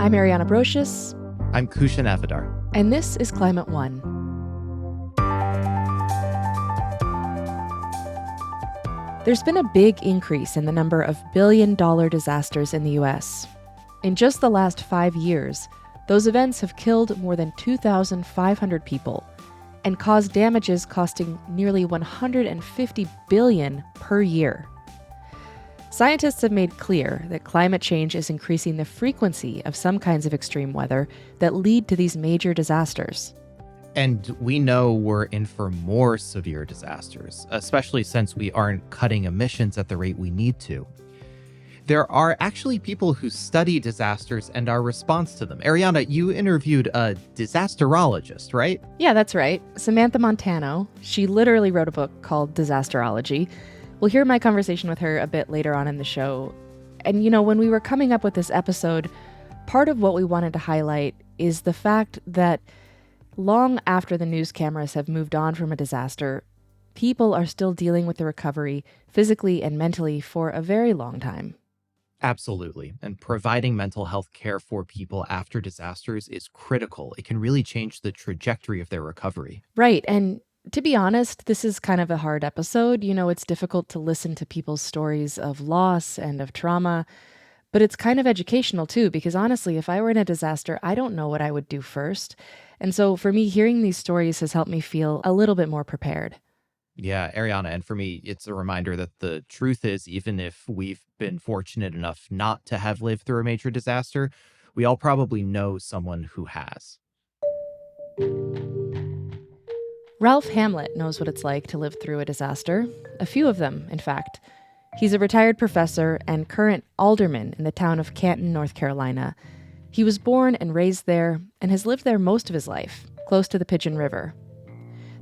I'm Ariana Brocious. I'm Kushan Avidar. And this is Climate One. There's been a big increase in the number of billion-dollar disasters in the U.S. In just the last 5 years, those events have killed more than 2,500 people and caused damages costing nearly $150 billion per year. Scientists have made clear that climate change is increasing the frequency of some kinds of extreme weather that lead to these major disasters. And we know we're in for more severe disasters, especially since we aren't cutting emissions at the rate we need to. There are actually people who study disasters and our response to them. Ariana, you interviewed a disasterologist, right? Yeah, that's right. Samantha Montano. She literally wrote a book called Disasterology. We'll hear my conversation with her a bit later on in the show. And, when we were coming up with this episode, part of what we wanted to highlight is the fact that long after the news cameras have moved on from a disaster, people are still dealing with the recovery physically and mentally for a very long time. Absolutely. And providing mental health care for people after disasters is critical. It can really change the trajectory of their recovery. Right. And to be honest, this is kind of a hard episode. It's difficult to listen to people's stories of loss and of trauma, but it's kind of educational too, because honestly, if I were in a disaster, I don't know what I would do first. And so for me, hearing these stories has helped me feel a little bit more prepared. Yeah, Ariana, and for me, it's a reminder that the truth is, even if we've been fortunate enough not to have lived through a major disaster, we all probably know someone who has. Ralph Hamlet knows what it's like to live through a disaster. A few of them, in fact. He's a retired professor and current alderman in the town of Canton, North Carolina. He was born and raised there and has lived there most of his life, close to the Pigeon River.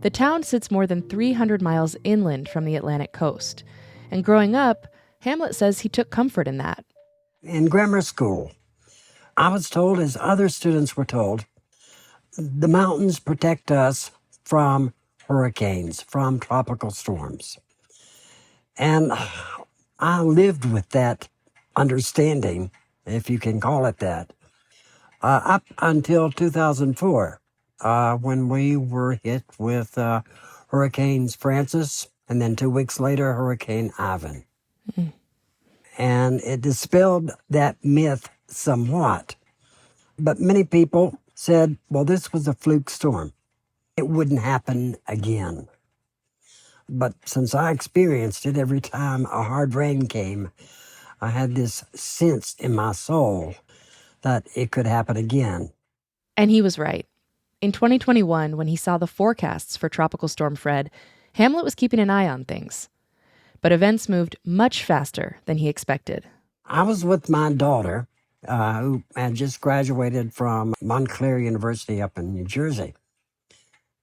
The town sits more than 300 miles inland from the Atlantic coast. And growing up, Hamlet says he took comfort in that. In grammar school, I was told, as other students were told, the mountains protect us from hurricanes, from tropical storms. And I lived with that understanding, if you can call it that, up until 2004, when we were hit with Hurricanes Francis, and then 2 weeks later, Hurricane Ivan. Mm-hmm. And it dispelled that myth somewhat. But many people said, well, this was a fluke storm. It wouldn't happen again. But since I experienced it every time a hard rain came, I had this sense in my soul that it could happen again. And he was right. In 2021, when he saw the forecasts for Tropical Storm Fred, Hamlet was keeping an eye on things. But events moved much faster than he expected. I was with my daughter, who had just graduated from Montclair University up in New Jersey.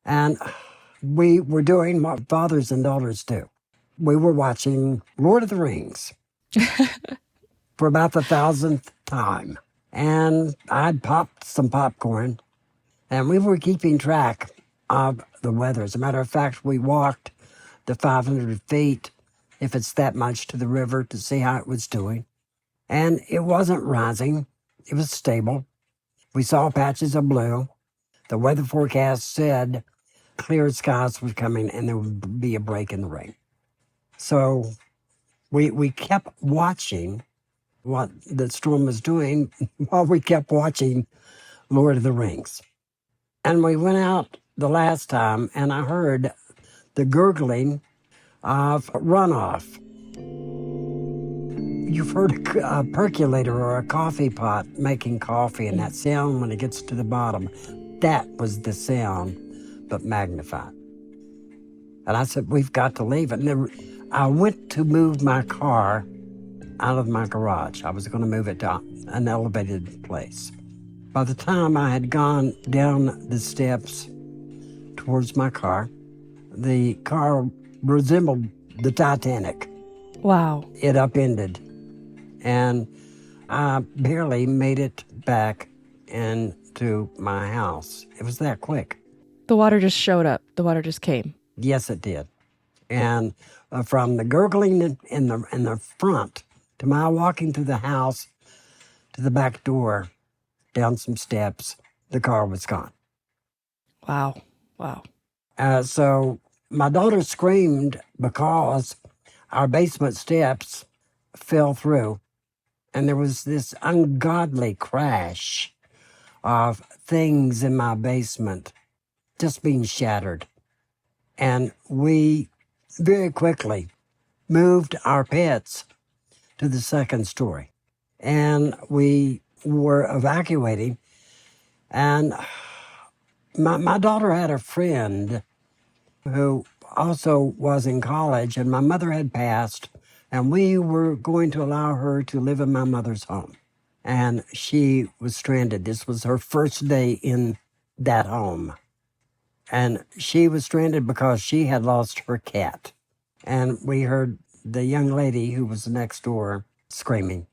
And we were doing what fathers and daughters do. We were watching Lord of the Rings for about the 1,000th time. And I'd popped some popcorn, and we were keeping track of the weather. As a matter of fact, we walked the 500 feet, if it's that much, to the river to see how it was doing. And it wasn't rising. It was stable. We saw patches of blue. The weather forecast said clear skies were coming and there would be a break in the rain. So we kept watching what the storm was doing while we kept watching Lord of the Rings. And we went out the last time and I heard the gurgling of runoff. You've heard a percolator or a coffee pot making coffee, and that sound when it gets to the bottom, that was the sound, but magnified. And I said, we've got to leave it. And I went to move my car out of my garage. I was going to move it to an elevated place. By the time I had gone down the steps towards my car, the car resembled the Titanic. Wow. It upended. And I barely made it back into my house. It was that quick. The water just showed up. The water just came. Yes, it did. And from the gurgling in the front to my walking through the house to the back door, down some steps. The car was gone. Wow. Wow. So my daughter screamed because our basement steps fell through, and there was this ungodly crash of things in my basement just being shattered. And we very quickly moved our pets to the second story. And we were evacuating. And my daughter had a friend who also was in college, and my mother had passed, and we were going to allow her to live in my mother's home. And she was stranded. This was her first day in that home. And she was stranded because she had lost her cat. And we heard the young lady who was next door screaming.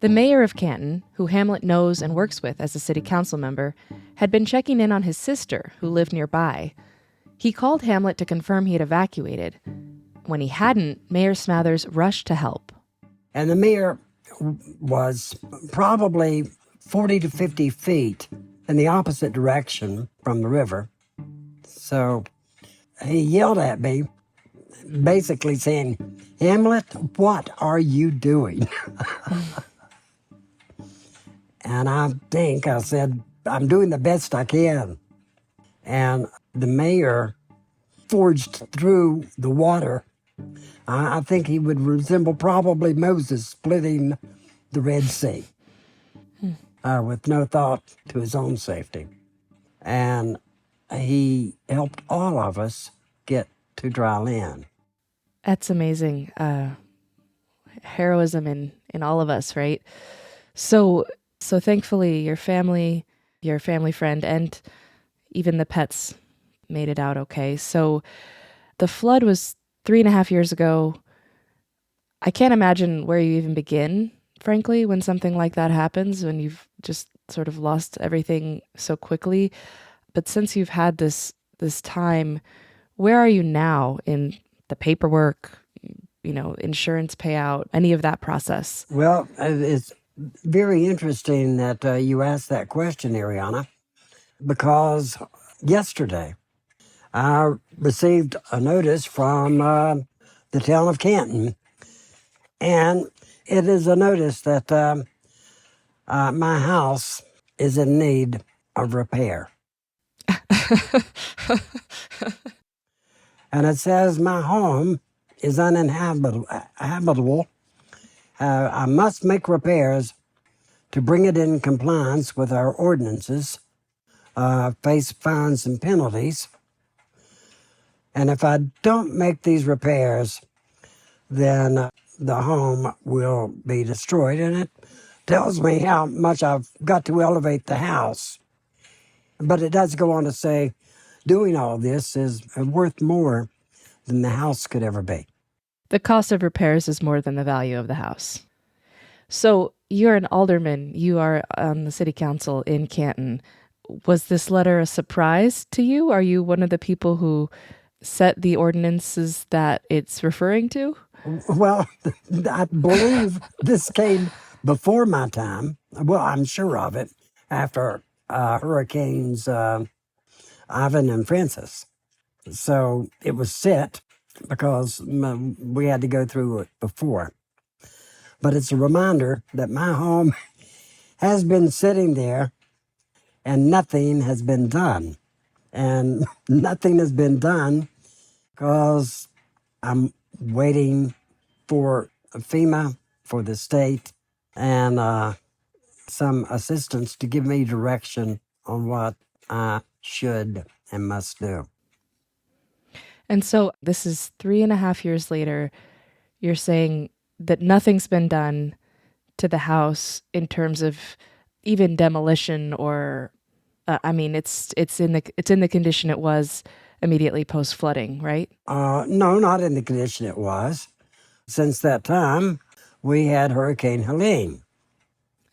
The mayor of Canton, who Hamlet knows and works with as a city council member, had been checking in on his sister, who lived nearby. He called Hamlet to confirm he had evacuated. When he hadn't, Mayor Smathers rushed to help. And the mayor was probably 40 to 50 feet in the opposite direction from the river. So he yelled at me, basically saying, "Hamlet, what are you doing?" And I think I said, "I'm doing the best I can." And the mayor forged through the water. I think he would resemble probably Moses splitting the Red Sea with no thought to his own safety. And he helped all of us get to dry land. That's amazing. Heroism in all of us, right? So thankfully your family friend, and even the pets made it out okay. So the flood was 3.5 years ago. I can't imagine where you even begin, frankly, when something like that happens, when you've just sort of lost everything so quickly. But since you've had this time, where are you now in the paperwork, insurance payout, any of that process? Well, it's very interesting that you asked that question, Ariana, because yesterday I received a notice from the town of Canton, and it is a notice that my house is in need of repair. And it says my home is uninhabitable. I must make repairs to bring it in compliance with our ordinances, face fines and penalties. And if I don't make these repairs, then the home will be destroyed. And it tells me how much I've got to elevate the house. But it does go on to say, doing all this is worth more than the house could ever be. The cost of repairs is more than the value of the house. So you're an alderman. You are on the city council in Canton. Was this letter a surprise to you? Are you one of the people who set the ordinances that it's referring to? Well, I believe this came before my time. Well, I'm sure of it, after Hurricanes Ivan and Francis. So it was set because we had to go through it before. But it's a reminder that my home has been sitting there and nothing has been done. And nothing has been done because I'm waiting for FEMA, for the state, and some assistance to give me direction on what I should and must do. And so this is 3.5 years later. You're saying that nothing's been done to the house in terms of even demolition, or it's in the condition it was immediately post flooding, right? No, not in the condition it was. Since that time, we had Hurricane Helene.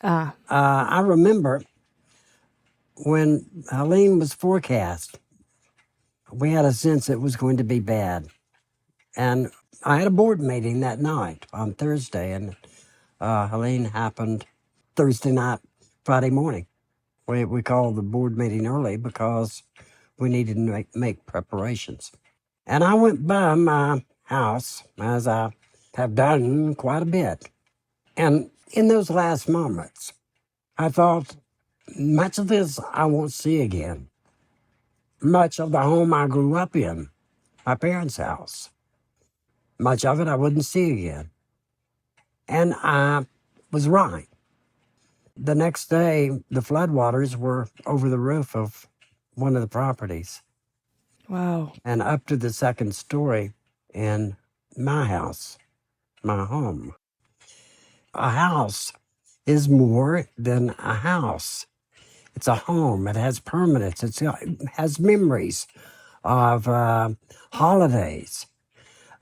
I remember when Helene was forecast, we had a sense it was going to be bad. And I had a board meeting that night on Thursday, and Helene happened Thursday night, Friday morning. We called the board meeting early because we needed to make preparations. And I went by my house, as I have done quite a bit. And in those last moments, I thought, much of this I won't see again. Much of the home I grew up in, my parents' house, much of it I wouldn't see again. And I was right. The next day, the floodwaters were over the roof of one of the properties Wow. and up to the second story in my house, my home. A house is more than a house. It's a home. It has permanence. It has memories of holidays.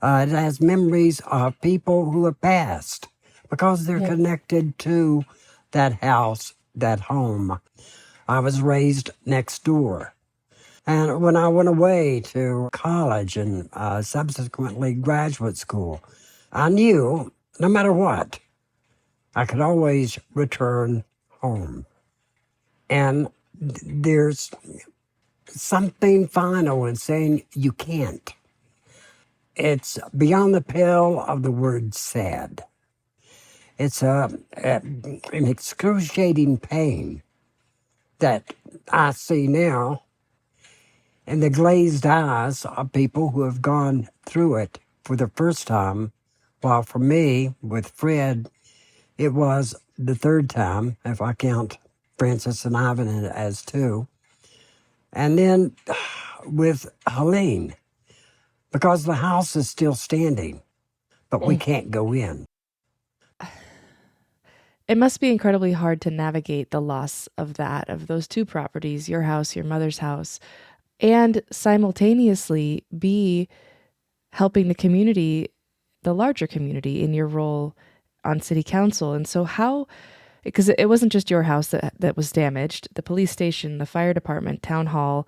It has memories of people who have passed because they're connected to that house, that home. I was raised next door. And when I went away to college and subsequently graduate school, I knew no matter what, I could always return home. And there's something final in saying you can't. It's beyond the pale of the word sad. It's an excruciating pain that I see now in the glazed eyes of people who have gone through it for the first time, while for me, with Fred, it was the third time, if I count Francis and Ivan as two. And then with Helene, because the house is still standing, but we can't go in. It must be incredibly hard to navigate the loss of those two properties, your house, your mother's house, and simultaneously be helping the community, the larger community, in your role on city council. And so because it wasn't just your house that was damaged, the police station, the fire department, town hall,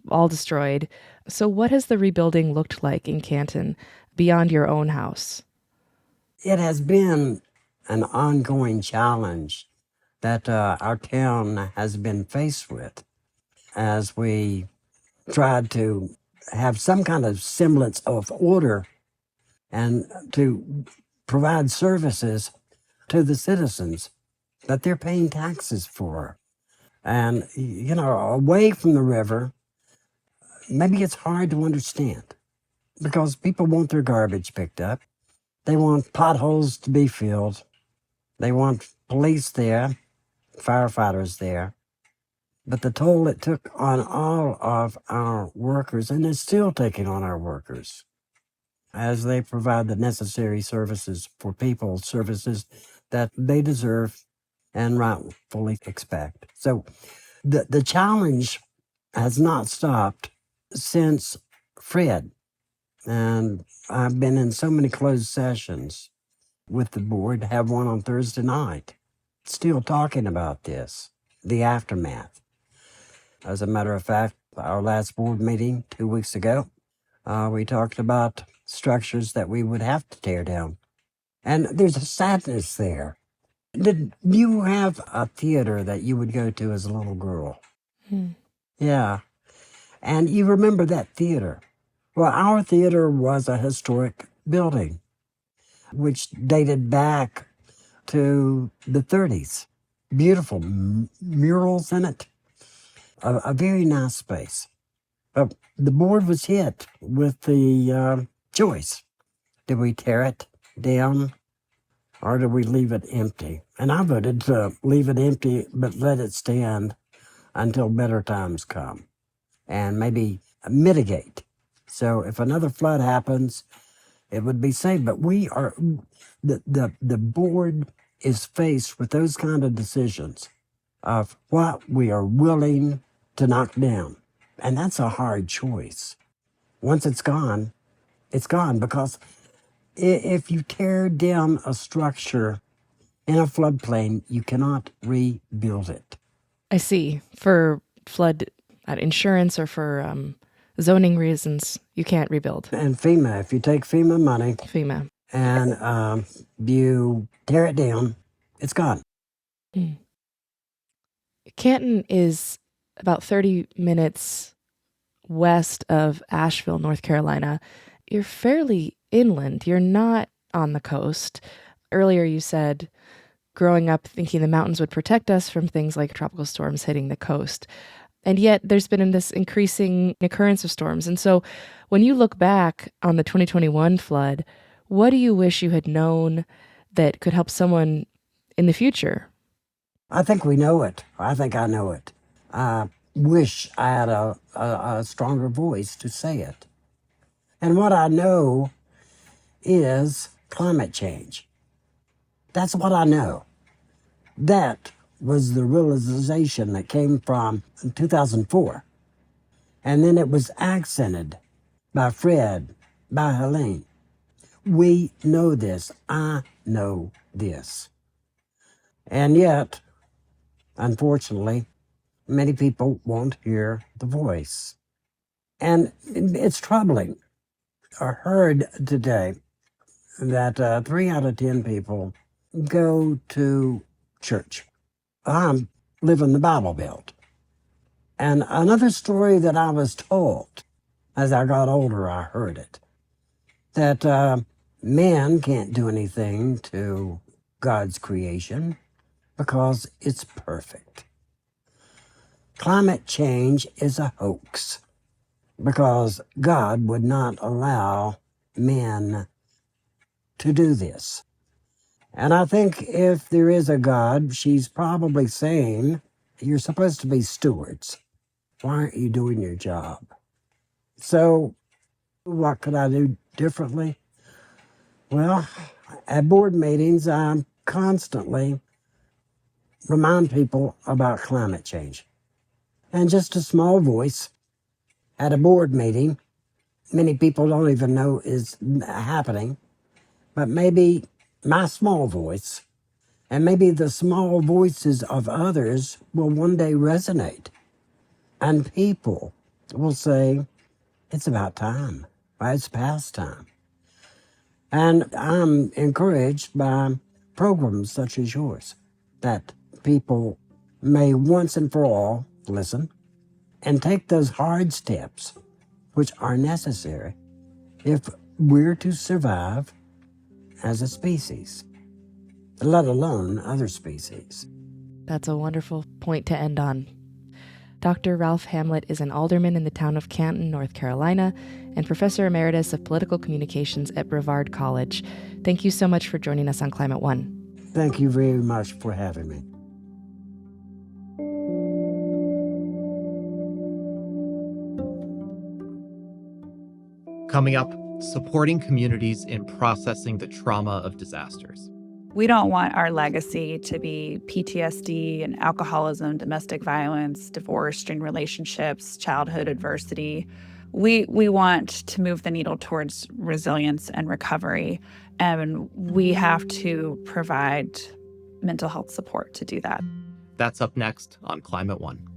all destroyed. So what has the rebuilding looked like in Canton beyond your own house? It has been an ongoing challenge that our town has been faced with as we tried to have some kind of semblance of order and to provide services to the citizens that they're paying taxes for. And, away from the river, maybe it's hard to understand because people want their garbage picked up. They want potholes to be filled. They want police there, firefighters there. But the toll it took on all of our workers, and is still taking on our workers, as they provide the necessary services for people, services that they deserve and rightfully expect. So the challenge has not stopped since Fred. And I've been in so many closed sessions with the board, have one on Thursday night, still talking about this, the aftermath. As a matter of fact, our last board meeting 2 weeks ago, we talked about structures that we would have to tear down. And there's a sadness there. Did you have a theater that you would go to as a little girl? Yeah. And you remember that theater. Well, our theater was a historic building, which dated back to the 30s. Beautiful murals in it. A very nice space. The board was hit with the choice. Did we tear it down or do we leave it empty? And I voted to leave it empty, but let it stand until better times come and maybe mitigate. So if another flood happens, it would be safe. But the board is faced with those kind of decisions of what we are willing to knock down. And that's a hard choice. Once it's gone because if you tear down a structure in a floodplain, you cannot rebuild it. I see. For flood insurance or for zoning reasons, you can't rebuild. And FEMA, if you take FEMA money FEMA. and you tear it down, it's gone. Mm. Canton is about 30 minutes west of Asheville, North Carolina. You're fairly inland. You're not on the coast. Earlier, you said growing up thinking the mountains would protect us from things like tropical storms hitting the coast. And yet, there's been this increasing occurrence of storms. And so, when you look back on the 2021 flood, what do you wish you had known that could help someone in the future? I think we know it. I think I know it. I wish I had a stronger voice to say it. And what I know is climate change. That's what I know. That was the realization that came from 2004. And then it was accented by Fred, by Helene. We know this. I know this. And yet, unfortunately, many people won't hear the voice. And it's troubling. I heard today that 3 out of 10 people go to church. I live in the Bible Belt. And another story that I was told as I got older, I heard it, that man can't do anything to God's creation because it's perfect. Climate change is a hoax because God would not allow men to do this. And I think if there is a God, she's probably saying, you're supposed to be stewards. Why aren't you doing your job? So what could I do differently? Well, at board meetings, I constantly remind people about climate change. And just a small voice at a board meeting, many people don't even know is happening, but maybe my small voice and maybe the small voices of others will one day resonate. And people will say, it's about time. It's past time. And I'm encouraged by programs such as yours that people may once and for all listen and take those hard steps which are necessary if we're to survive as a species, let alone other species. That's a wonderful point to end on. Dr. Ralph Hamlet is an alderman in the town of Canton, North Carolina, and professor emeritus of political communications at Brevard College. Thank you so much for joining us on Climate One. Thank you very much for having me. Coming up, supporting communities in processing the trauma of disasters. We don't want our legacy to be PTSD and alcoholism, domestic violence, divorce, strained relationships, childhood adversity. We want to move the needle towards resilience and recovery, and we have to provide mental health support to do that. That's up next on Climate One.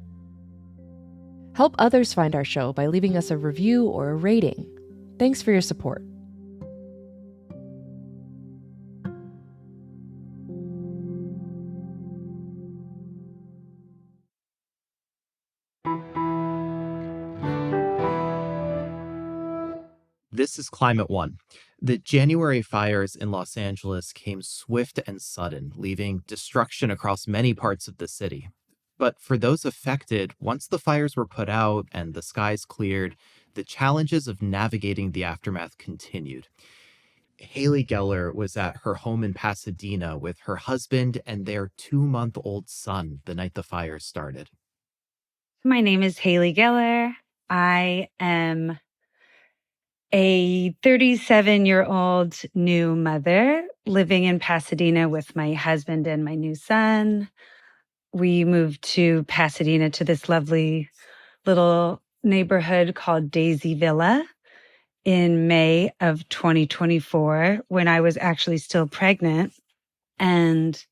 Help others find our show by leaving us a review or a rating. Thanks for your support. This is Climate One. The January fires in Los Angeles came swift and sudden, leaving destruction across many parts of the city. But for those affected, once the fires were put out and the skies cleared, the challenges of navigating the aftermath continued. Haley Geller was at her home in Pasadena with her husband and their 2-month-old son the night the fires started. My name is Haley Geller. I am a 37-year-old new mother living in Pasadena with my husband and my new son. We moved to Pasadena to this lovely little neighborhood called Daisy Villa in May of 2024 when I was actually still pregnant. And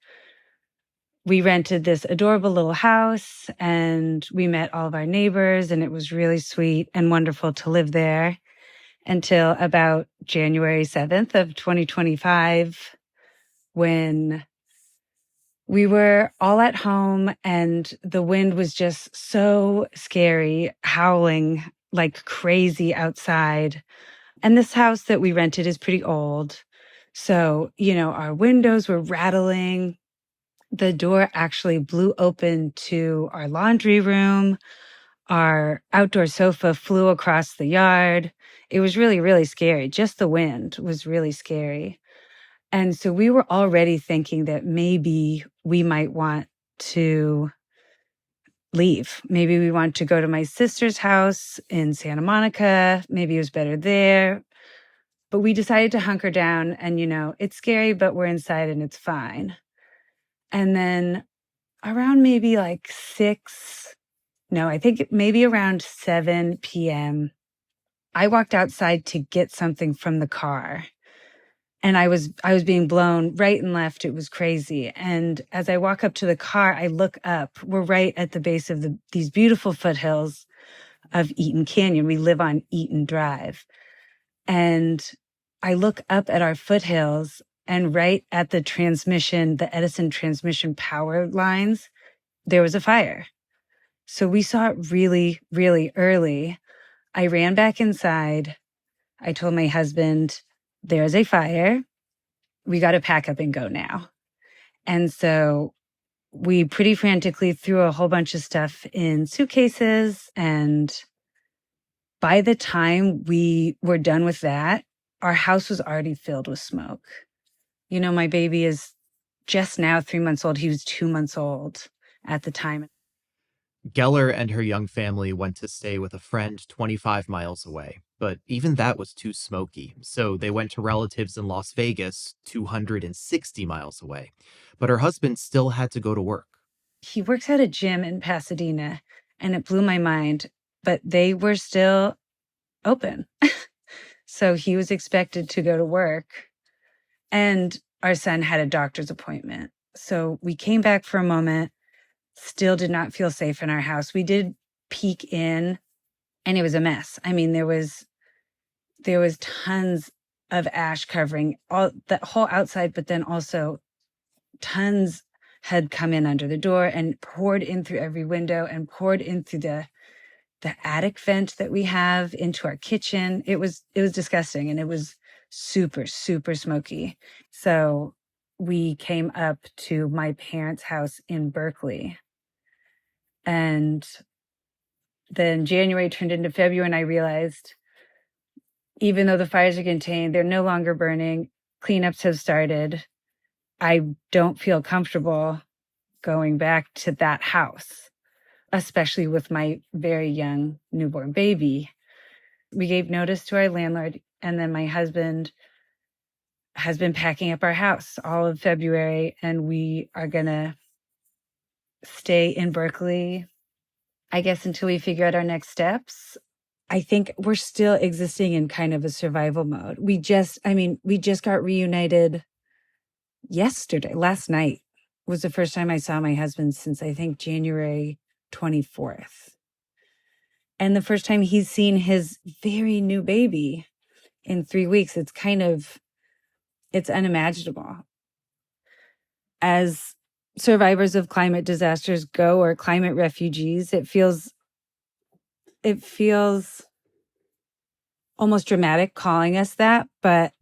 we rented this adorable little house and we met all of our neighbors, and it was really sweet and wonderful to live there until about January 7th of 2025, when We were all at home and the wind was just so scary, howling like crazy outside. And this house that we rented is pretty old. So, our windows were rattling. The door actually blew open to our laundry room. Our outdoor sofa flew across the yard. It was really, really scary. Just the wind was really scary. And so we were already thinking that maybe we might want to leave. Maybe we want to go to my sister's house in Santa Monica. Maybe it was better there. But we decided to hunker down and, it's scary, but we're inside and it's fine. And then around maybe like I think maybe around 7 p.m., I walked outside to get something from the car. And I was being blown right and left. It was crazy. And as I walk up to the car, I look up. We're right at the base of these beautiful foothills of Eaton Canyon. We live on Eaton Drive. And I look up at our foothills and right at the Edison transmission power lines, there was a fire. So we saw it really, really early. I ran back inside. I told my husband, there's a fire. We got to pack up and go now. And so we pretty frantically threw a whole bunch of stuff in suitcases. And by the time we were done with that, our house was already filled with smoke. My baby is just now 3 months old. He was 2 months old at the time. Geller and her young family went to stay with a friend 25 miles away, but even that was too smoky, so they went to relatives in Las Vegas, 260 miles away. But her husband still had to go to work. He works at a gym in Pasadena, and it blew my mind, but they were still open. So he was expected to go to work, and our son had a doctor's appointment. So we came back for a moment. Still did not feel safe in our house. We did peek in and it was a mess. I mean, there was tons of ash covering all the whole outside, but then also tons had come in under the door and poured in through every window and poured in through the attic vent that we have into our kitchen. It was disgusting and it was super, super smoky. So we came up to my parents' house in Berkeley. And then January turned into February, and I realized even though the fires are contained, they're no longer burning. Cleanups have started. I don't feel comfortable going back to that house, especially with my very young newborn baby. We gave notice to our landlord, and then my husband has been packing up our house all of February, and we are going to stay in Berkeley, I guess, until we figure out our next steps. I think we're still existing in kind of a survival mode. We just got reunited last night was the first time I saw my husband since I think January 24th. And the first time he's seen his very new baby in 3 weeks. It's unimaginable. As survivors of climate disasters go, or climate refugees, it feels almost dramatic calling us that, but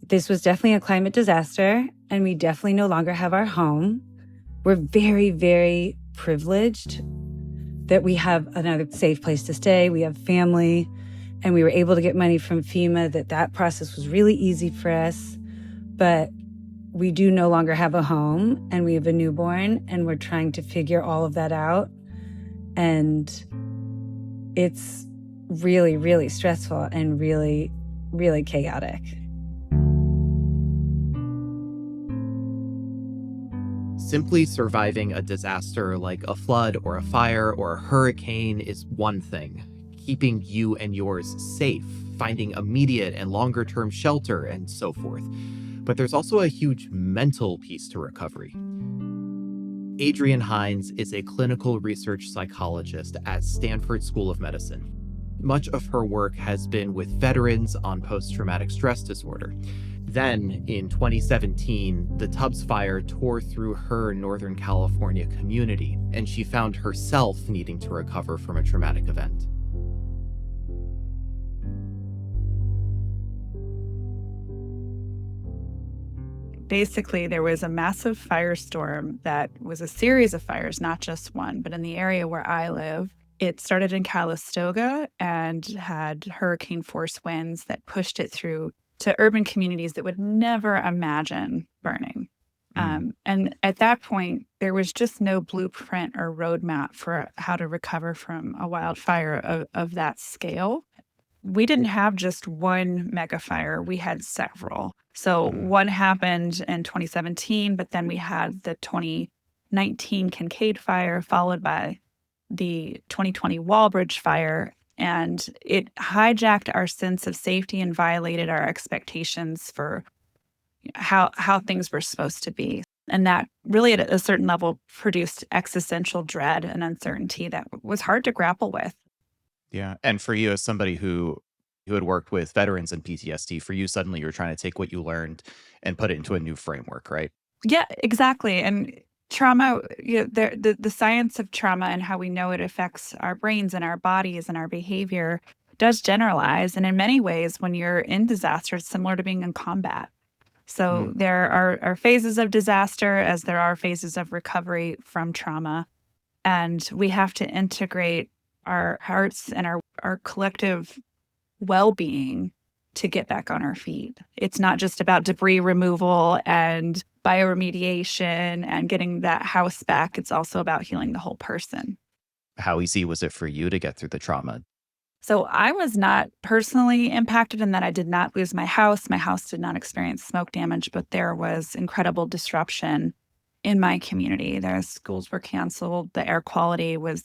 this was definitely a climate disaster, and we definitely no longer have our home. We're very, very privileged that we have another safe place to stay. We have family, and we were able to get money from FEMA. That process was really easy for us, but we do no longer have a home, and we have a newborn, and we're trying to figure all of that out. And it's really, really stressful and really, really chaotic. Simply surviving a disaster like a flood or a fire or a hurricane is one thing. Keeping you and yours safe, finding immediate and longer-term shelter, and so forth. But there's also a huge mental piece to recovery. Adrienne Heinz is a clinical research psychologist at Stanford School of Medicine. Much of her work has been with veterans on post-traumatic stress disorder. Then, in 2017, the Tubbs fire tore through her Northern California community, and she found herself needing to recover from a traumatic event. Basically, there was a massive firestorm that was a series of fires, not just one, but in the area where I live, it started in Calistoga and had hurricane force winds that pushed it through to urban communities that would never imagine burning. And at that point, there was just no blueprint or roadmap for how to recover from a wildfire of that scale. We didn't have just one mega fire, we had several. So one happened in 2017, but then we had the 2019 Kincaid fire, followed by the 2020 Walbridge fire. And it hijacked our sense of safety and violated our expectations for how things were supposed to be. And that really, at a certain level, produced existential dread and uncertainty that was hard to grapple with. Yeah. And for you, as somebody who had worked with veterans and PTSD, for you, suddenly you're trying to take what you learned and put it into a new framework, right? Yeah, exactly. And trauma, the science of trauma and how we know it affects our brains and our bodies and our behavior does generalize. And in many ways, when you're in disaster, it's similar to being in combat. So there are phases of disaster as there are phases of recovery from trauma. And we have to integrate our hearts and our collective well-being to get back on our feet. It's not just about debris removal and bioremediation and getting that house back. It's also about healing the whole person. How easy was it for you to get through the trauma? So I was not personally impacted in that I did not lose my house. My house did not experience smoke damage, but there was incredible disruption in my community. The schools were canceled. The air quality was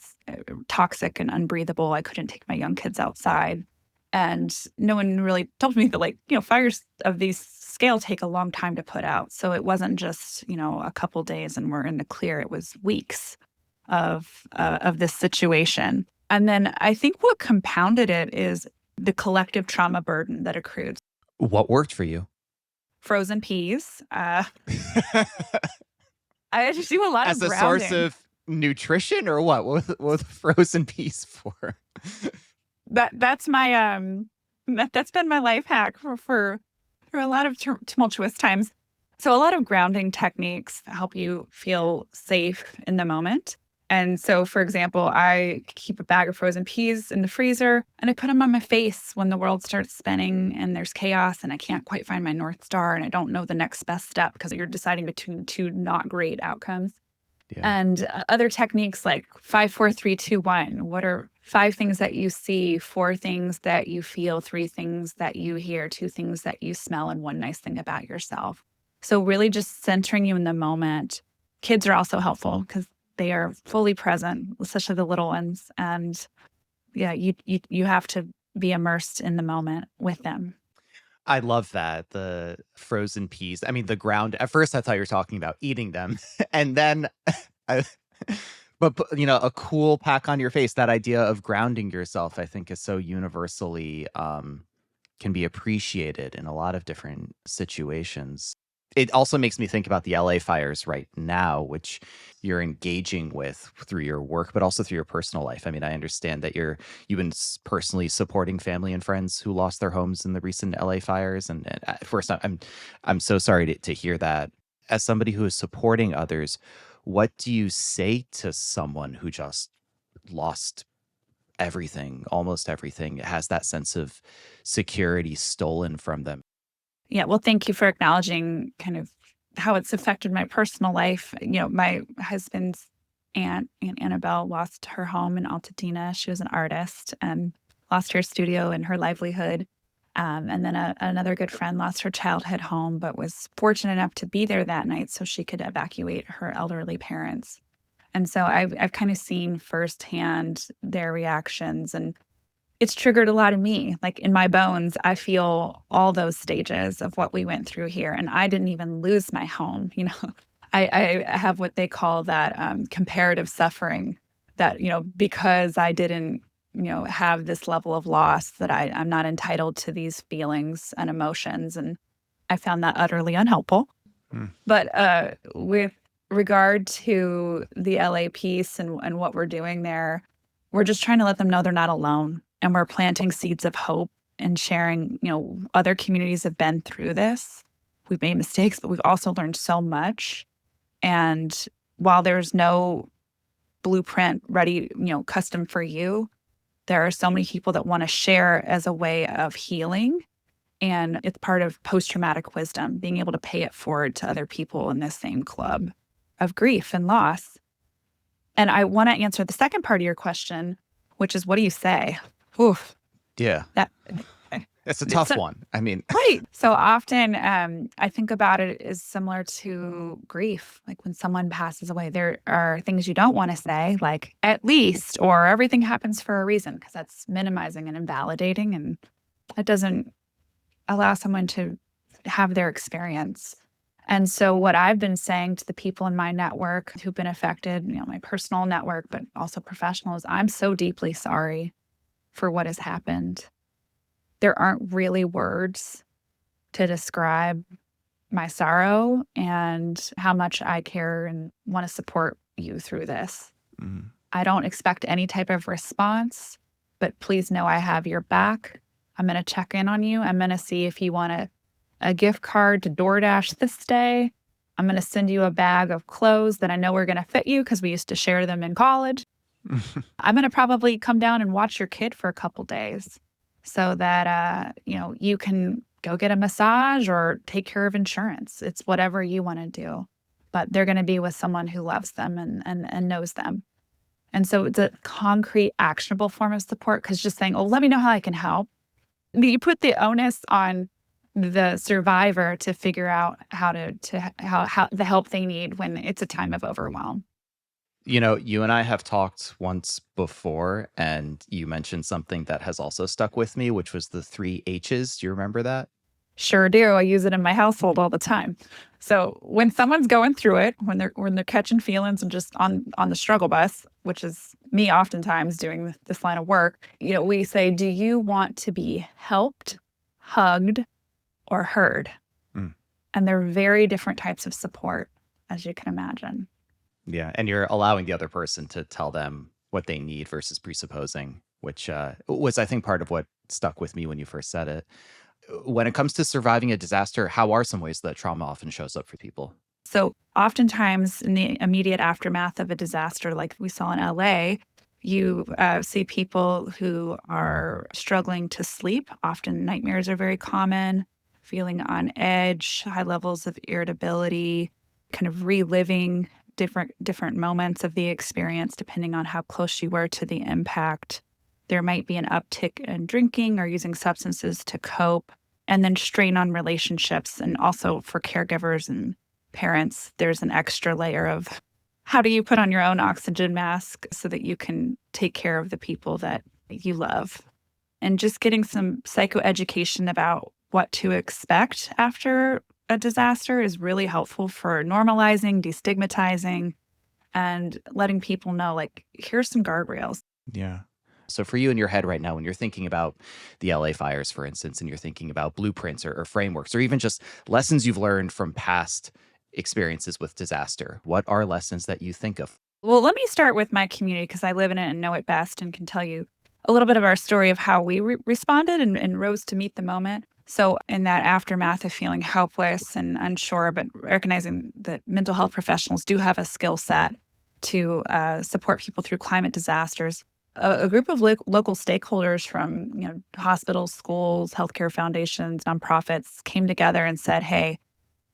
toxic and unbreathable. I couldn't take my young kids outside. And no one really told me that, fires of these scale take a long time to put out. So it wasn't just, a couple days and we're in the clear. It was weeks of this situation. And then I think what compounded it is the collective trauma burden that accrued. What worked for you? Frozen peas. I just do a lot As of a grounding. source of nutrition, or what? What was frozen peas for? That's my that's been my life hack for a lot of tumultuous times. So a lot of grounding techniques help you feel safe in the moment. And so, for example, I keep a bag of frozen peas in the freezer and I put them on my face when the world starts spinning and there's chaos and I can't quite find my North Star and I don't know the next best step because you're deciding between two not great outcomes. Yeah. And other techniques like 5, 4, 3, 2, 1. What are 5 things that you see, 4 things that you feel, 3 things that you hear, 2 things that you smell, and 1 nice thing about yourself. So really just centering you in the moment. Kids are also helpful because they are fully present, especially the little ones. And yeah, you have to be immersed in the moment with them. I love that. The frozen peas. I mean, the ground. At first, I thought you were talking about eating them. And then, but a cool pack on your face, that idea of grounding yourself, I think is so universally can be appreciated in a lot of different situations. It also makes me think about the LA fires right now, which you're engaging with through your work, but also through your personal life. I mean, I understand that you've been personally supporting family and friends who lost their homes in the recent LA fires. And first, I'm so sorry to hear that. As somebody who is supporting others, what do you say to someone who just lost everything, almost everything, has that sense of security stolen from them? Yeah, well, thank you for acknowledging kind of how it's affected my personal life. My husband's aunt Annabelle lost her home in Altadena. She was an artist and lost her studio and her livelihood. And then another good friend lost her childhood home, but was fortunate enough to be there that night so she could evacuate her elderly parents. And so I've kind of seen firsthand their reactions, and it's triggered a lot of me. Like in my bones, I feel all those stages of what we went through here. And I didn't even lose my home. I have what they call that comparative suffering, that, because I didn't have this level of loss, that I'm not entitled to these feelings and emotions. And I found that utterly unhelpful. But with regard to the LA piece and what we're doing there, we're just trying to let them know they're not alone. And we're planting seeds of hope and sharing, other communities have been through this. We've made mistakes, but we've also learned so much. And while there's no blueprint ready, custom for you, there are so many people that want to share as a way of healing. And it's part of post-traumatic wisdom, being able to pay it forward to other people in this same club of grief and loss. And I want to answer the second part of your question, which is, what do you say? Oof. Yeah. It's a tough one. I mean, right. So often I think about it as similar to grief. Like when someone passes away, there are things you don't want to say, like at least, or everything happens for a reason, because that's minimizing and invalidating. And it doesn't allow someone to have their experience. And so what I've been saying to the people in my network who've been affected, my personal network, but also professional, is I'm so deeply sorry for what has happened. There aren't really words to describe my sorrow and how much I care and want to support you through this. I don't expect any type of response, but please know I have your back. I'm going to check in on you. I'm going to see if you want a gift card to DoorDash this day. I'm going to send you a bag of clothes that I know are going to fit you because we used to share them in college. I'm going to probably come down and watch your kid for a couple days so that, you can go get a massage or take care of insurance. It's whatever you want to do. But they're going to be with someone who loves them and knows them. And so it's a concrete, actionable form of support, because just saying, oh, let me know how I can help. You put the onus on the survivor to figure out how the help they need when it's a time of overwhelm. You and I have talked once before, and you mentioned something that has also stuck with me, which was the 3 H's. Do you remember that? Sure do. I use it in my household all the time. So when someone's going through it, when they're catching feelings and just on the struggle bus, which is me oftentimes doing this line of work, we say, do you want to be helped, hugged, or heard? And they're very different types of support, as you can imagine. Yeah. And you're allowing the other person to tell them what they need versus presupposing, which was, I think, part of what stuck with me when you first said it. When it comes to surviving a disaster, how are some ways that trauma often shows up for people? So oftentimes in the immediate aftermath of a disaster, like we saw in LA, you see people who are struggling to sleep. Often nightmares are very common, feeling on edge, high levels of irritability, kind of reliving different moments of the experience, depending on how close you were to the impact. There might be an uptick in drinking or using substances to cope, and then strain on relationships. And also for caregivers and parents, there's an extra layer of how do you put on your own oxygen mask so that you can take care of the people that you love. And just getting some psychoeducation about what to expect after a disaster is really helpful for normalizing, destigmatizing, and letting people know, like, here's some guardrails. Yeah. So for you in your head right now, when you're thinking about the LA fires, for instance, and you're thinking about blueprints or frameworks, or even just lessons you've learned from past experiences with disaster, what are lessons that you think of? Well, let me start with my community, because I live in it and know it best and can tell you a little bit of our story of how we responded and rose to meet the moment. So in that aftermath of feeling helpless and unsure, but recognizing that mental health professionals do have a skill set to support people through climate disasters, a group of local stakeholders from hospitals, schools, healthcare foundations, nonprofits came together and said, hey,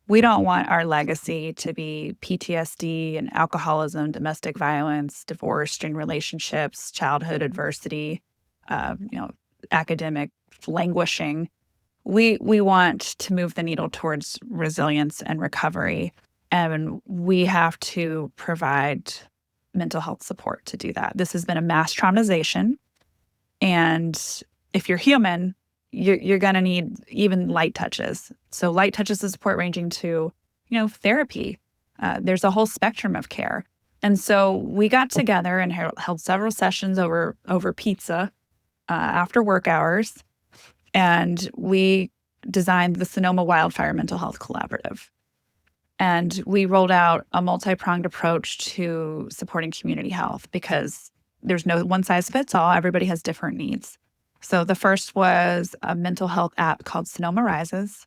we don't want our legacy to be PTSD and alcoholism, domestic violence, divorce, strained relationships, childhood adversity, academic languishing. We want to move the needle towards resilience and recovery, and we have to provide mental health support to do that. This has been a mass traumatization, and if you're human, you're going to need even light touches. So light touches of support ranging to, therapy. There's a whole spectrum of care. And so we got together and held several sessions over pizza after work hours, and we designed the Sonoma Wildfire Mental Health Collaborative. And we rolled out a multi-pronged approach to supporting community health because there's no one size fits all. Everybody has different needs. So the first was a mental health app called Sonoma Rises.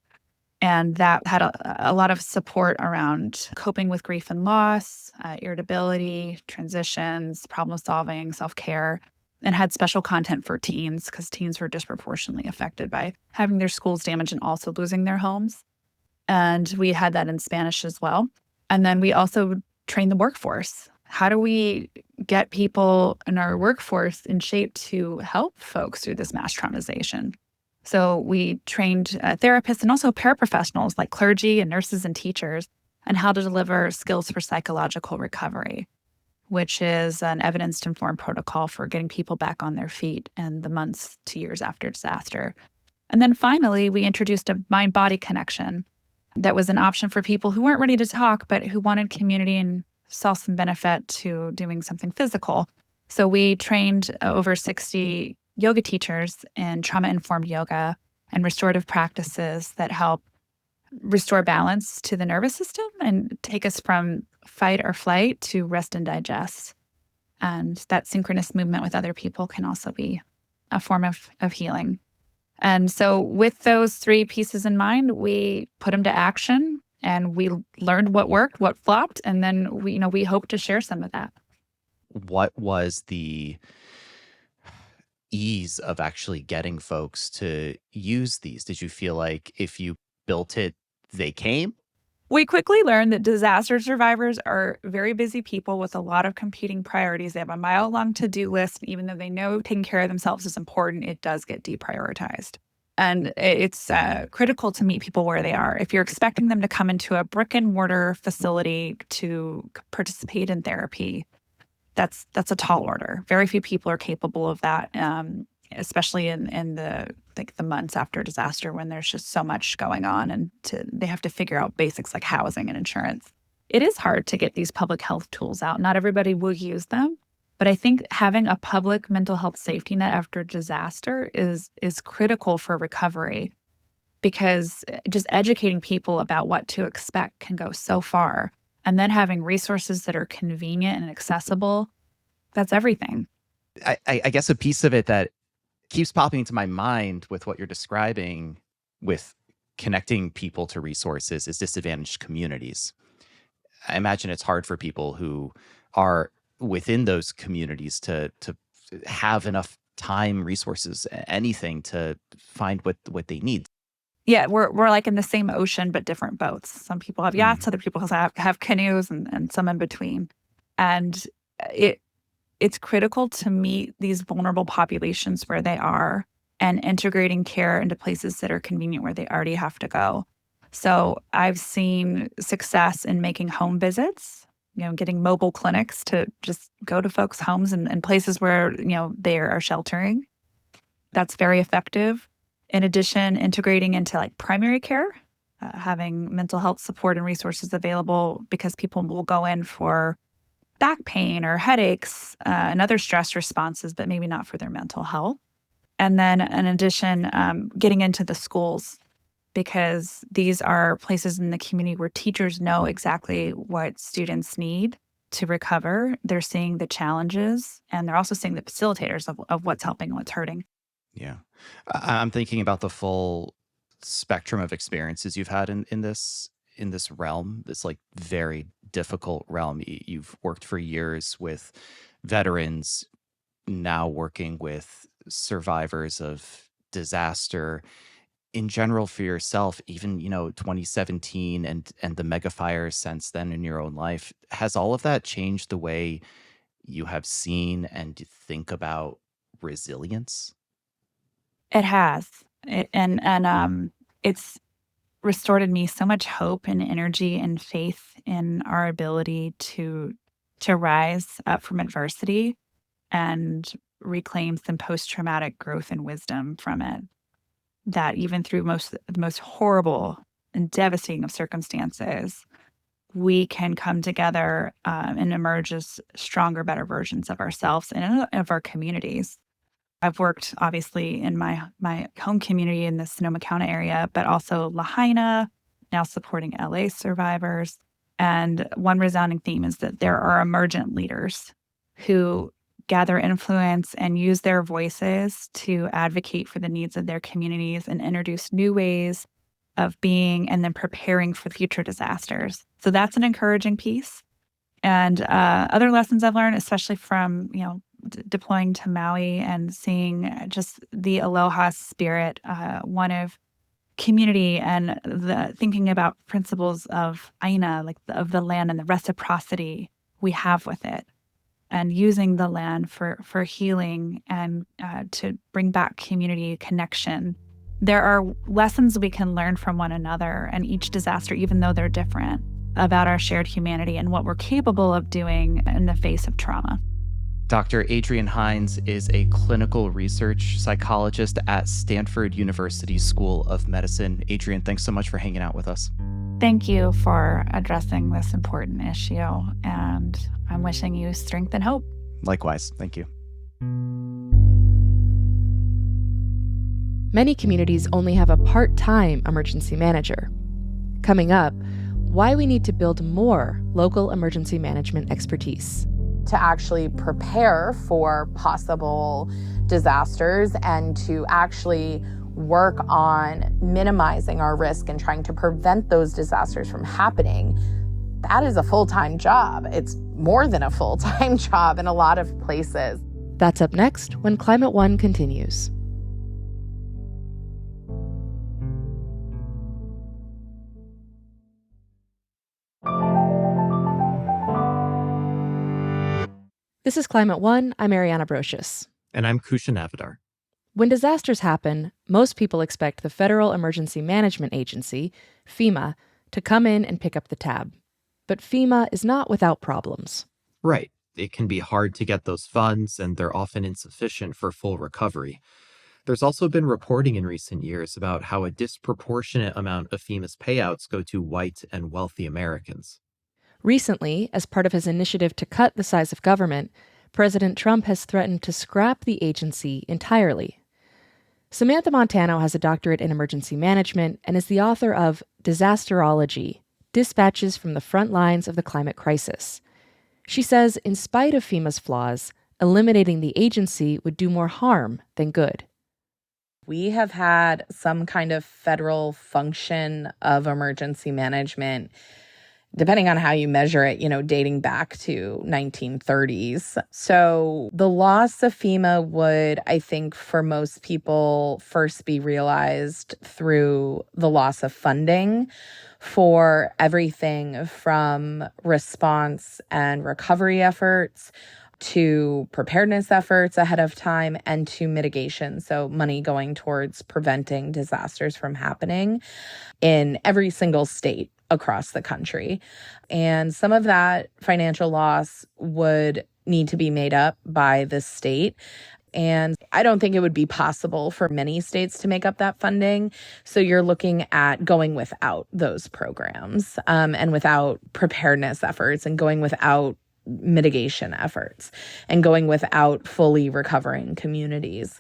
And that had a lot of support around coping with grief and loss, irritability, transitions, problem solving, self-care, and had special content for teens because teens were disproportionately affected by having their schools damaged and also losing their homes. And we had that in Spanish as well. And then we also trained the workforce. How do we get people in our workforce in shape to help folks through this mass traumatization? So we trained therapists and also paraprofessionals like clergy and nurses and teachers on how to deliver skills for psychological recovery, which is an evidence-informed protocol for getting people back on their feet in the months to years after disaster. And then finally, we introduced a mind-body connection that was an option for people who weren't ready to talk, but who wanted community and saw some benefit to doing something physical. So we trained over 60 yoga teachers in trauma-informed yoga and restorative practices that help restore balance to the nervous system and take us from fight or flight to rest and digest. And that synchronous movement with other people can also be a form of healing. And so with those three pieces in mind, we put them to action and we learned what worked, what flopped, and then we hope to share some of that. What was the ease of actually getting folks to use these? Did you feel like if you built it, they came? We quickly learned that disaster survivors are very busy people with a lot of competing priorities. They have a mile-long to-do list. Even though they know taking care of themselves is important, it does get deprioritized. And it's critical to meet people where they are. If you're expecting them to come into a brick-and-mortar facility to participate in therapy, that's a tall order. Very few people are capable of that, especially in the months after disaster when there's just so much going on and they have to figure out basics like housing and insurance. It is hard to get these public health tools out. Not everybody will use them, but I think having a public mental health safety net after disaster is critical for recovery, because just educating people about what to expect can go so far. And then having resources that are convenient and accessible, that's everything. I guess a piece of it that keeps popping into my mind with what you're describing with connecting people to resources is disadvantaged communities. I imagine it's hard for people who are within those communities to have enough time, resources, anything to find what they need. Yeah, we're like in the same ocean, but different boats. Some people have yachts, other people have canoes, and some in between. And it's critical to meet these vulnerable populations where they are and integrating care into places that are convenient where they already have to go. So I've seen success in making home visits, getting mobile clinics to just go to folks' homes and places where, they are sheltering. That's very effective. In addition, integrating into like primary care, having mental health support and resources available because people will go in for back pain or headaches and other stress responses, but maybe not for their mental health. And then in addition, getting into the schools, because these are places in the community where teachers know exactly what students need to recover. They're seeing the challenges, and they're also seeing the facilitators of what's helping and what's hurting. Yeah. I'm thinking about the full spectrum of experiences you've had in this realm, this like very difficult realm. You've worked for years with veterans, now working with survivors of disaster. In general, for yourself, even 2017 and the mega fires since then in your own life, has all of that changed the way you have seen and think about resilience? It has, it's restored in me so much hope and energy and faith in our ability to rise up from adversity and reclaim some post-traumatic growth and wisdom from it. That even through the most horrible and devastating of circumstances, we can come together and emerge as stronger, better versions of ourselves and of our communities. I've worked, obviously, in my home community in the Sonoma County area, but also Lahaina, now supporting LA survivors. And one resounding theme is that there are emergent leaders who gather influence and use their voices to advocate for the needs of their communities and introduce new ways of being and then preparing for future disasters. So that's an encouraging piece. And other lessons I've learned, especially from, deploying to Maui and seeing just the aloha spirit, one of community and the thinking about principles of aina, like of the land and the reciprocity we have with it, and using the land for healing and to bring back community connection. There are lessons we can learn from one another and each disaster, even though they're different, about our shared humanity and what we're capable of doing in the face of trauma. Dr. Adrienne Heinz is a clinical research psychologist at Stanford University School of Medicine. Adrienne, thanks so much for hanging out with us. Thank you for addressing this important issue, and I'm wishing you strength and hope. Likewise. Thank you. Many communities only have a part-time emergency manager. Coming up, why we need to build more local emergency management expertise. To actually prepare for possible disasters and to actually work on minimizing our risk and trying to prevent those disasters from happening, that is a full-time job. It's more than a full-time job in a lot of places. That's up next when Climate One continues. This is Climate One. I'm Ariana Brocious. And I'm Kushan Avidar. When disasters happen, most people expect the Federal Emergency Management Agency, FEMA, to come in and pick up the tab. But FEMA is not without problems. Right. It can be hard to get those funds, and they're often insufficient for full recovery. There's also been reporting in recent years about how a disproportionate amount of FEMA's payouts go to white and wealthy Americans. Recently, as part of his initiative to cut the size of government, President Trump has threatened to scrap the agency entirely. Samantha Montano has a doctorate in emergency management and is the author of Disasterology, Dispatches from the Frontlines of the Climate Crisis. She says, in spite of FEMA's flaws, eliminating the agency would do more harm than good. We have had some kind of federal function of emergency management, depending on how you measure it, dating back to 1930s. So the loss of FEMA would, I think, for most people, first be realized through the loss of funding for everything from response and recovery efforts to preparedness efforts ahead of time and to mitigation. So money going towards preventing disasters from happening in every single state across the country. And some of that financial loss would need to be made up by the state. And I don't think it would be possible for many states to make up that funding. So you're looking at going without those programs and without preparedness efforts and going without mitigation efforts and going without fully recovering communities.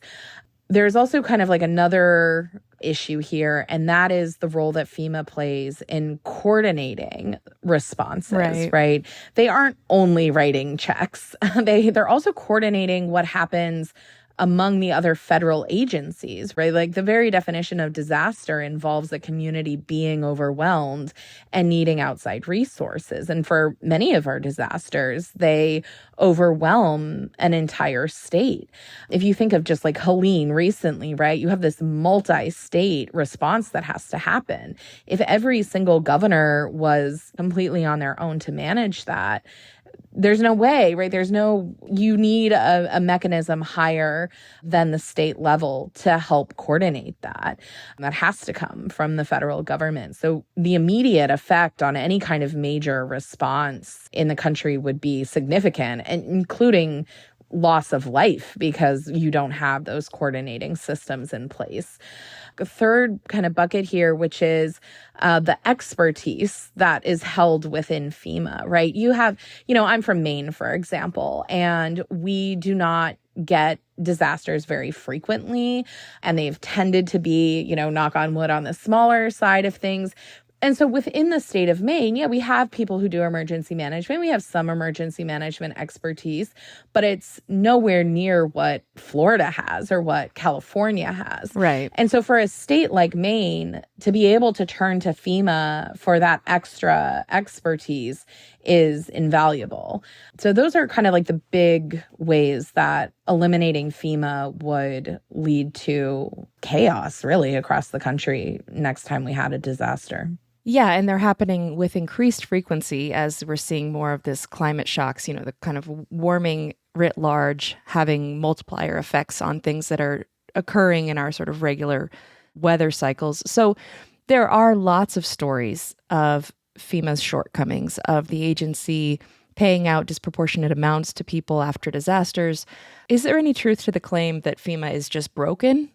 There's also kind of like another issue here, and that is the role that FEMA plays in coordinating responses, right? They aren't only writing checks. They're also coordinating what happens among the other federal agencies, right? Like the very definition of disaster involves the community being overwhelmed and needing outside resources. And for many of our disasters, they overwhelm an entire state. If you think of just like Helene recently, right? You have this multi-state response that has to happen. If every single governor was completely on their own to manage that, there's no way, right? You need a mechanism higher than the state level to help coordinate that. That has to come from the federal government. So the immediate effect on any kind of major response in the country would be significant, and including loss of life because you don't have those coordinating systems in place. A third kind of bucket here, which is the expertise that is held within FEMA, right? You have, I'm from Maine, for example, and we do not get disasters very frequently, and they've tended to be, knock on wood, on the smaller side of things. And so within the state of Maine, we have people who do emergency management. We have some emergency management expertise, but it's nowhere near what Florida has or what California has. Right. And so for a state like Maine to be able to turn to FEMA for that extra expertise is invaluable. So those are kind of like the big ways that eliminating FEMA would lead to chaos, really, across the country next time we had a disaster. Yeah, and they're happening with increased frequency as we're seeing more of this climate shocks, the kind of warming writ large having multiplier effects on things that are occurring in our sort of regular weather cycles. So there are lots of stories of FEMA's shortcomings, of the agency paying out disproportionate amounts to people after disasters. Is there any truth to the claim that FEMA is just broken?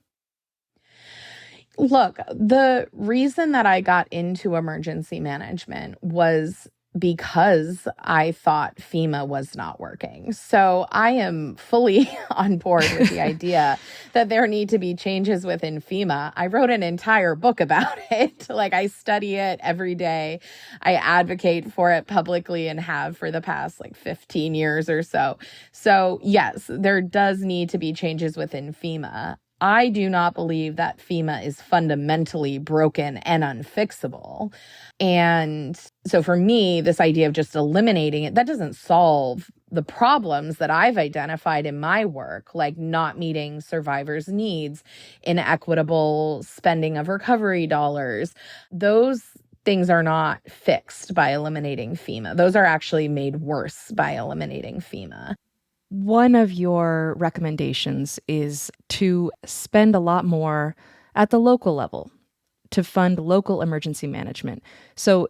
Look, the reason that I got into emergency management was because I thought FEMA was not working. So I am fully on board with the idea that there need to be changes within FEMA. I wrote an entire book about it. I study it every day. I advocate for it publicly and have for the past 15 years or so. So yes, there does need to be changes within FEMA. I do not believe that FEMA is fundamentally broken and unfixable. And so for me, this idea of just eliminating it, that doesn't solve the problems that I've identified in my work, like not meeting survivors' needs, inequitable spending of recovery dollars. Those things are not fixed by eliminating FEMA. Those are actually made worse by eliminating FEMA. One of your recommendations is to spend a lot more at the local level to fund local emergency management. So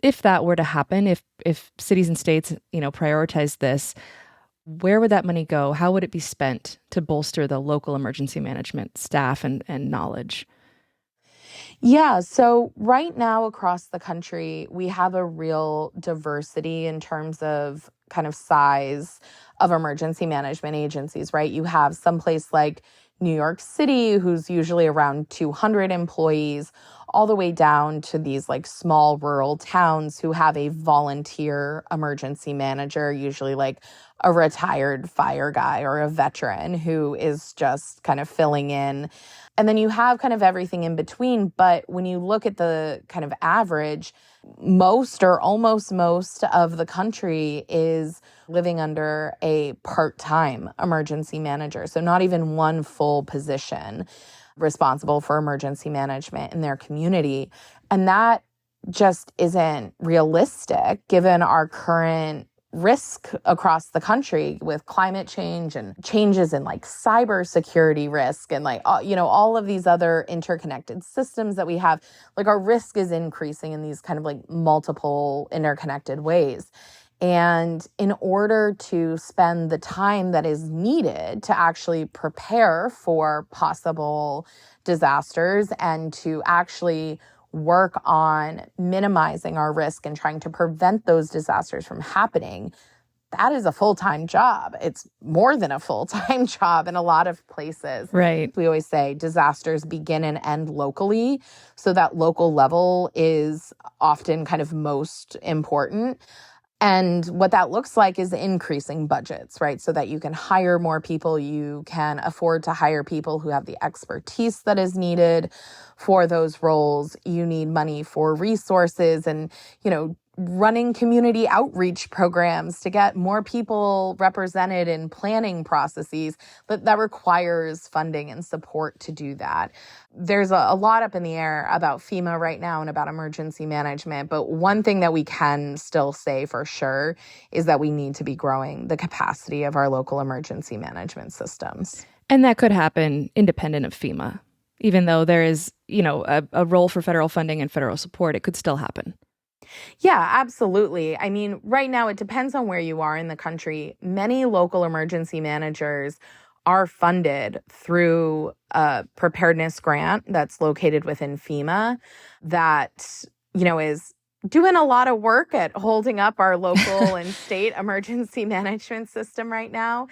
if that were to happen, if cities and states, prioritize this, where would that money go? How would it be spent to bolster the local emergency management staff and knowledge? Yeah, so right now across the country, we have a real diversity in terms of kind of size of emergency management agencies, right? You have someplace like New York City, who's usually around 200 employees, all the way down to these small rural towns who have a volunteer emergency manager, usually a retired fire guy or a veteran who is just kind of filling in. And then you have kind of everything in between. But when you look at the kind of average, most or almost most of the country is living under a part-time emergency manager. So not even one full position responsible for emergency management in their community. And that just isn't realistic given our current risk across the country with climate change and changes in cybersecurity risk and all of these other interconnected systems that we have. Our risk is increasing in these kind of multiple interconnected ways. And in order to spend the time that is needed to actually prepare for possible disasters and to actually work on minimizing our risk and trying to prevent those disasters from happening, that is a full-time job. It's more than a full-time job in a lot of places. Right. We always say disasters begin and end locally. So that local level is often kind of most important. And what that looks like is increasing budgets, right? So that you can hire more people, you can afford to hire people who have the expertise that is needed for those roles. You need money for resources and, running community outreach programs to get more people represented in planning processes, but that requires funding and support to do that. There's a lot up in the air about FEMA right now and about emergency management, but one thing that we can still say for sure is that we need to be growing the capacity of our local emergency management systems. And that could happen independent of FEMA. Even though there is, a role for federal funding and federal support, it could still happen. Yeah, absolutely. I mean, right now it depends on where you are in the country. Many local emergency managers are funded through a preparedness grant that's located within FEMA that, is doing a lot of work at holding up our local and state emergency management system right now.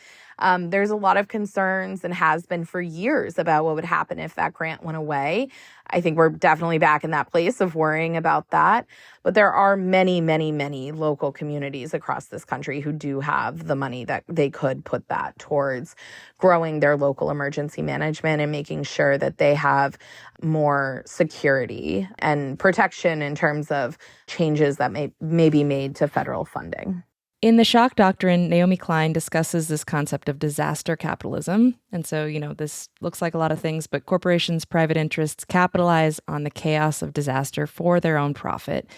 There's a lot of concerns and has been for years about what would happen if that grant went away. I think we're definitely back in that place of worrying about that. But there are many, many, many local communities across this country who do have the money that they could put that towards growing their local emergency management and making sure that they have more security and protection in terms of changes that may be made to federal funding. In The Shock Doctrine, Naomi Klein discusses this concept of disaster capitalism. And so, this looks like a lot of things, but corporations, private interests capitalize on the chaos of disaster for their own profit.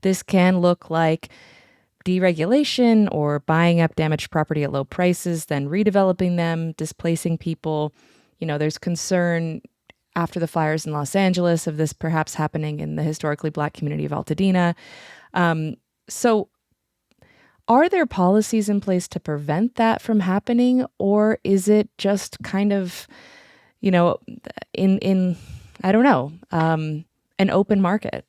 This can look like deregulation or buying up damaged property at low prices, then redeveloping them, displacing people. There's concern after the fires in Los Angeles of this perhaps happening in the historically Black community of Altadena. So are there policies in place to prevent that from happening, or is it just kind of, in I don't know, an open market?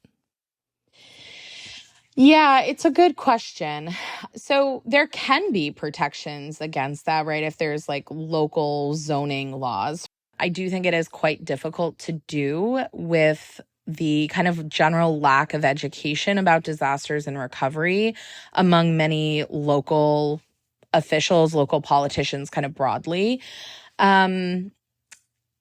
Yeah, it's a good question. So there can be protections against that, right? If there's like local zoning laws. I do think it is quite difficult to do with the kind of general lack of education about disasters and recovery among many local officials, local politicians, kind of broadly.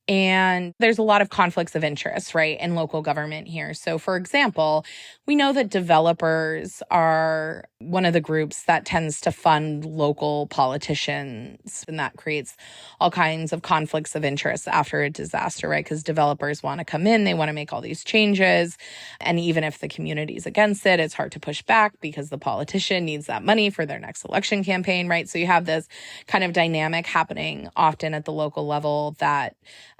And there's a lot of conflicts of interest, right, in local government here. So, for example, we know that developers are one of the groups that tends to fund local politicians, and that creates all kinds of conflicts of interest after a disaster, right? Because developers want to come in, they want to make all these changes. And even if the community's against it, it's hard to push back because the politician needs that money for their next election campaign, right? So you have this kind of dynamic happening often at the local level that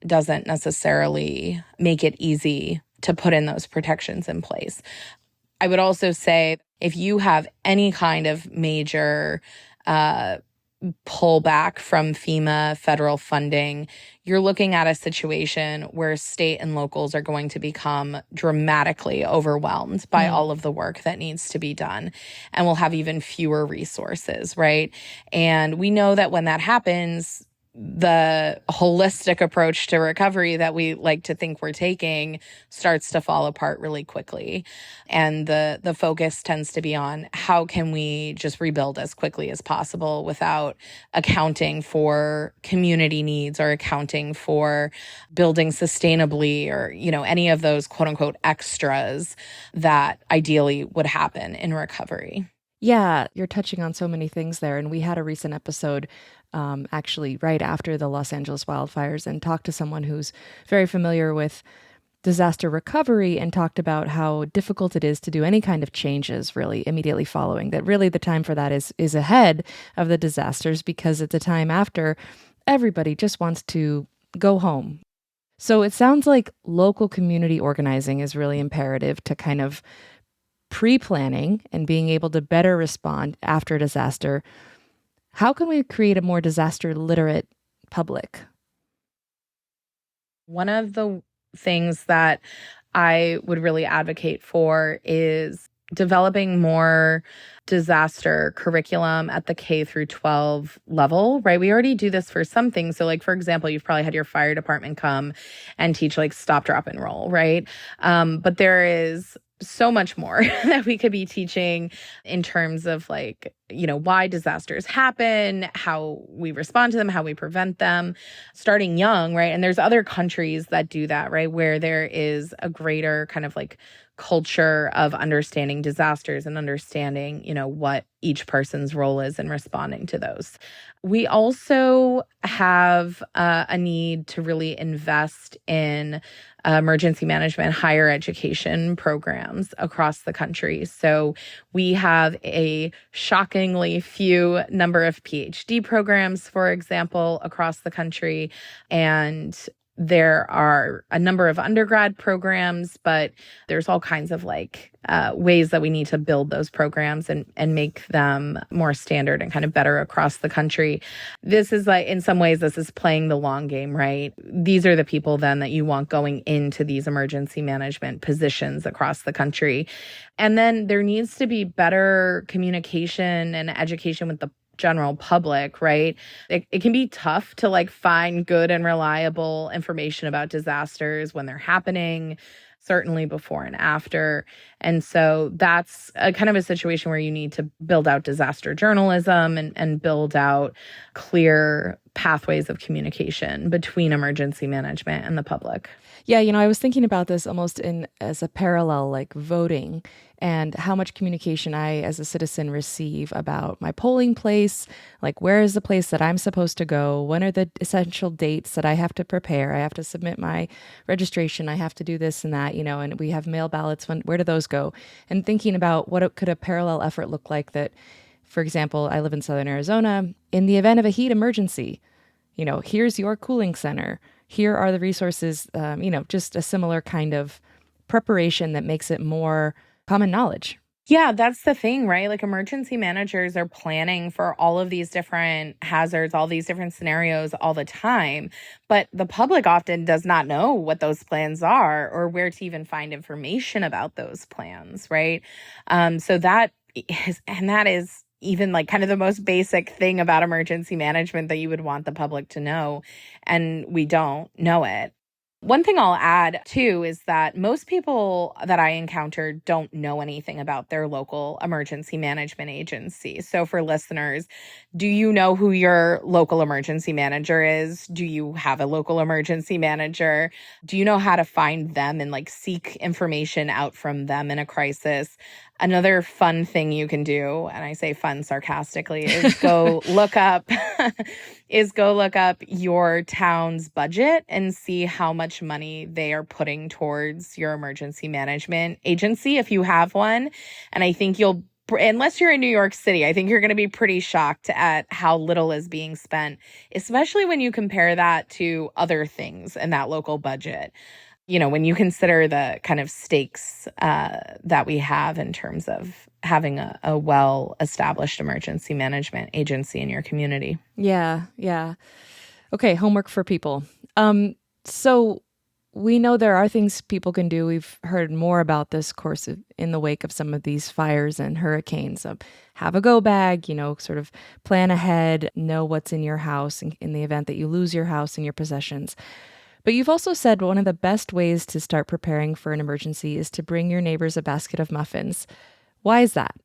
doesn't necessarily make it easy to put in those protections in place. I would also say if you have any kind of major pullback from FEMA federal funding, you're looking at a situation where state and locals are going to become dramatically overwhelmed by all of the work that needs to be done, and will have even fewer resources, right? And we know that when that happens, the holistic approach to recovery that we like to think we're taking starts to fall apart really quickly. And the focus tends to be on how can we just rebuild as quickly as possible without accounting for community needs or accounting for building sustainably or, any of those quote unquote extras that ideally would happen in recovery. Yeah, you're touching on so many things there. And we had a recent episode actually right after the Los Angeles wildfires and talked to someone who's very familiar with disaster recovery and talked about how difficult it is to do any kind of changes really immediately following, that really the time for that is ahead of the disasters because it's a time after everybody just wants to go home. So it sounds like local community organizing is really imperative to kind of pre-planning and being able to better respond after a disaster. How can we create a more disaster literate public? One of the things that I would really advocate for is developing more disaster curriculum at the K through 12 level, right? We already do this for some things. So like, for example, you've probably had your fire department come and teach like stop, drop, and roll, right? But there is so much more that we could be teaching in terms of like, why disasters happen, how we respond to them, how we prevent them, starting young, right? And there's other countries that do that, right? Where there is a greater kind of like culture of understanding disasters and understanding, what each person's role is in responding to those. We also have a need to really invest in emergency management higher education programs across the country. So we have a shockingly few number of PhD programs, for example, across the country. And There are a number of undergrad programs, but there's all kinds of ways that we need to build those programs and make them more standard and kind of better across the country. This is in some ways, this is playing the long game, right? These are the people then that you want going into these emergency management positions across the country. And then there needs to be better communication and education with the general public, right? It can be tough to find good and reliable information about disasters when they're happening, certainly before and after. And so that's a kind of a situation where you need to build out disaster journalism and build out clear pathways of communication between emergency management and the public. Yeah, I was thinking about this almost as a parallel, like voting, and how much communication I, as a citizen, receive about my polling place, like where is the place that I'm supposed to go, when are the essential dates that I have to prepare, I have to submit my registration, I have to do this and that, and we have mail ballots, where do those go? And thinking about could a parallel effort look like that, for example, I live in Southern Arizona, in the event of a heat emergency, here's your cooling center. Here are the resources, just a similar kind of preparation that makes it more common knowledge. Yeah, that's the thing, right? Emergency managers are planning for all of these different hazards, all these different scenarios all the time. But the public often does not know what those plans are or where to even find information about those plans, right? So that is even kind of the most basic thing about emergency management that you would want the public to know. And we don't know it. One thing I'll add, too, is that most people that I encountered don't know anything about their local emergency management agency. So for listeners, do you know who your local emergency manager is? Do you have a local emergency manager? Do you know how to find them and seek information out from them in a crisis? Another fun thing you can do, and I say fun sarcastically, is go look up your town's budget and see how much money they are putting towards your emergency management agency if you have one. And I think unless you're in New York City, I think you're going to be pretty shocked at how little is being spent, especially when you compare that to other things in that local budget. When you consider the kind of stakes that we have in terms of having a well-established emergency management agency in your community. Yeah. Okay, homework for people. So we know there are things people can do. We've heard more about this, of course, in the wake of some of these fires and hurricanes. Have a go bag, sort of plan ahead, know what's in your house in the event that you lose your house and your possessions. But you've also said one of the best ways to start preparing for an emergency is to bring your neighbors a basket of muffins. Why is that?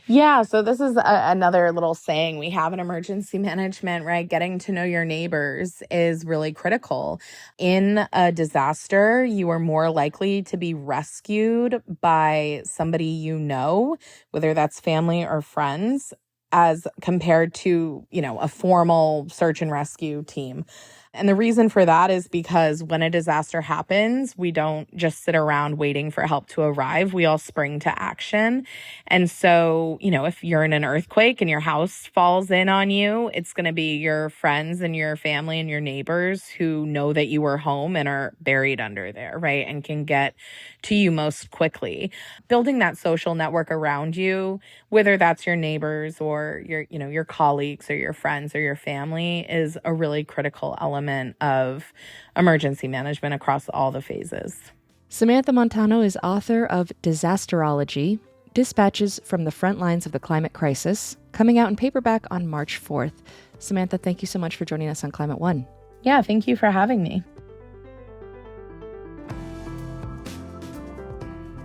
Yeah, so this is another little saying we have in emergency management, right? Getting to know your neighbors is really critical. In a disaster, you are more likely to be rescued by somebody you know, whether that's family or friends, as compared to, a formal search and rescue team. And the reason for that is because when a disaster happens, we don't just sit around waiting for help to arrive. We all spring to action. And so, if you're in an earthquake and your house falls in on you, it's going to be your friends and your family and your neighbors who know that you were home and are buried under there, right? And can get to you most quickly. Building that social network around you, whether that's your neighbors or your colleagues or your friends or your family, is a really critical element of emergency management across all the phases. Samantha Montano is author of Disasterology, Dispatches from the Frontlines of the Climate Crisis, coming out in paperback on March 4th. Samantha, thank you so much for joining us on Climate One. Yeah, thank you for having me.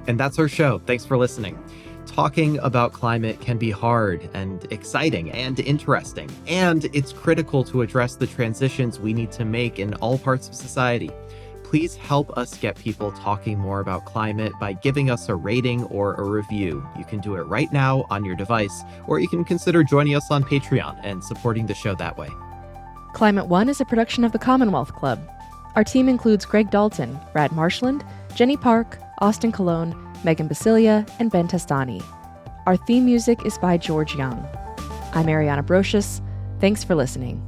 And that's our show. Thanks for listening. Talking about climate can be hard and exciting and interesting, and it's critical to address the transitions we need to make in all parts of society. Please help us get people talking more about climate by giving us a rating or a review. You can do it right now on your device, or you can consider joining us on Patreon and supporting the show that way. Climate One is a production of the Commonwealth Club. Our team includes Greg Dalton, Brad Marshland, Jenny Park, Austin Colon, Megan Basilia, and Ben Testani. Our theme music is by George Young. I'm Ariana Brocious. Thanks for listening.